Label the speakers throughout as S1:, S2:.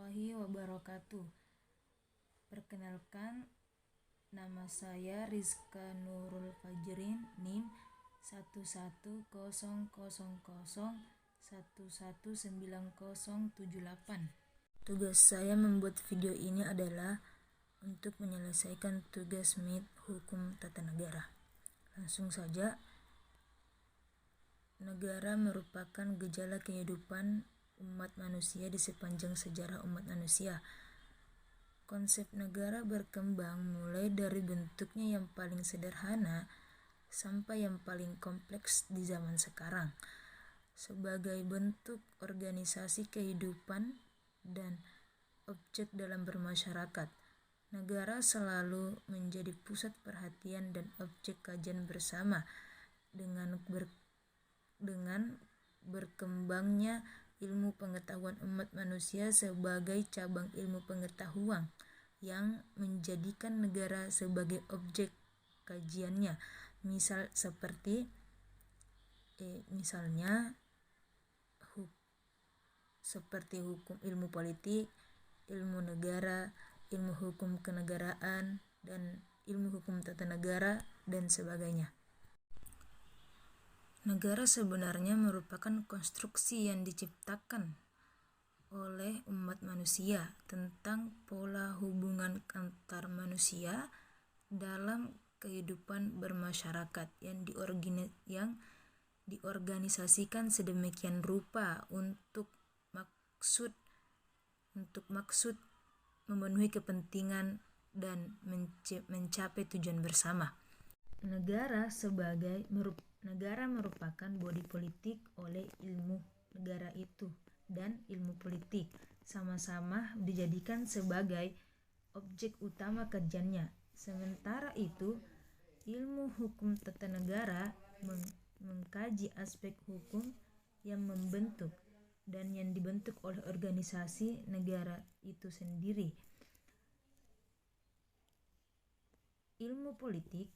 S1: warahmatullahi wabarakatuh. Perkenalkan, nama saya Rizka Nurul Fajrin, NIM 11000119078. Tugas saya membuat video ini adalah untuk menyelesaikan tugas MIT Hukum Tata Negara. Langsung saja. Negara merupakan gejala kehidupan umat manusia di sepanjang sejarah umat manusia. Konsep negara berkembang mulai dari bentuknya yang paling sederhana sampai yang paling kompleks di zaman sekarang. Sebagai bentuk organisasi kehidupan dan objek dalam bermasyarakat, negara selalu menjadi pusat perhatian dan objek kajian bersama. Dengan berkembangnya ilmu pengetahuan umat manusia sebagai cabang ilmu pengetahuan yang menjadikan negara sebagai objek kajiannya, seperti hukum, ilmu politik, ilmu negara, ilmu hukum kenegaraan, dan ilmu hukum tata negara, dan sebagainya. Negara sebenarnya merupakan konstruksi yang diciptakan oleh umat manusia tentang pola hubungan antar manusia dalam kehidupan bermasyarakat yang diorganisasikan sedemikian rupa untuk maksud memenuhi kepentingan dan mencapai tujuan bersama. Negara merupakan bodi politik oleh ilmu negara itu dan ilmu politik sama-sama dijadikan sebagai objek utama kajiannya. Sementara itu, ilmu hukum tata negara mengkaji aspek hukum yang membentuk dan yang dibentuk oleh organisasi negara itu sendiri. Ilmu politik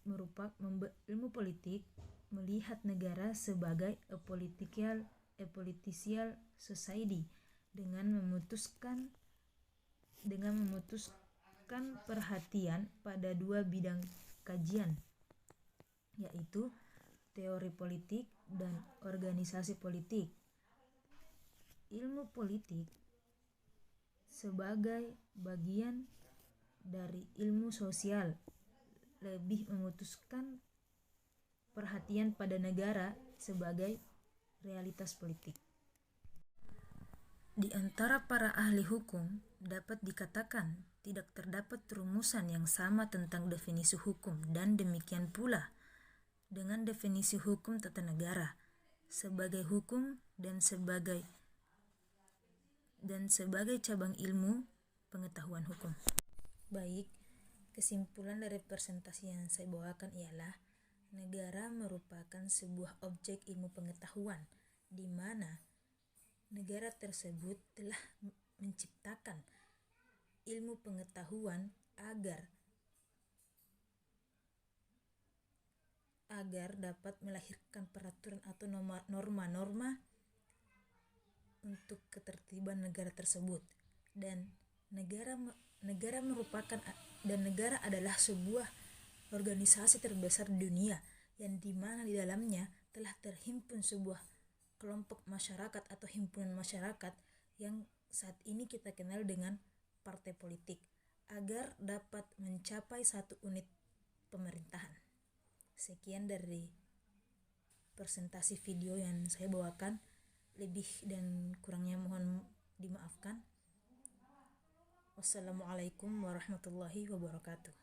S1: melihat negara sebagai a political society dengan memutuskan perhatian pada dua bidang kajian, yaitu teori politik dan organisasi politik. Ilmu politik sebagai bagian dari ilmu sosial lebih memutuskan perhatian pada negara sebagai realitas politik. Di antara para ahli hukum dapat dikatakan tidak terdapat rumusan yang sama tentang definisi hukum, dan demikian pula dengan definisi hukum tata negara sebagai hukum dan sebagai cabang ilmu pengetahuan hukum. Baik, kesimpulan dari presentasi yang saya bawakan ialah negara merupakan sebuah objek ilmu pengetahuan di mana negara tersebut telah menciptakan ilmu pengetahuan agar dapat melahirkan peraturan atau norma-norma untuk ketertiban negara tersebut. Dan negara adalah sebuah organisasi terbesar di dunia yang dimana di dalamnya telah terhimpun sebuah kelompok masyarakat atau himpunan masyarakat yang saat ini kita kenal dengan partai politik, agar dapat mencapai satu unit pemerintahan. Sekian dari presentasi video yang saya bawakan. Lebih dan kurangnya mohon dimaafkan. Wassalamualaikum warahmatullahi wabarakatuh.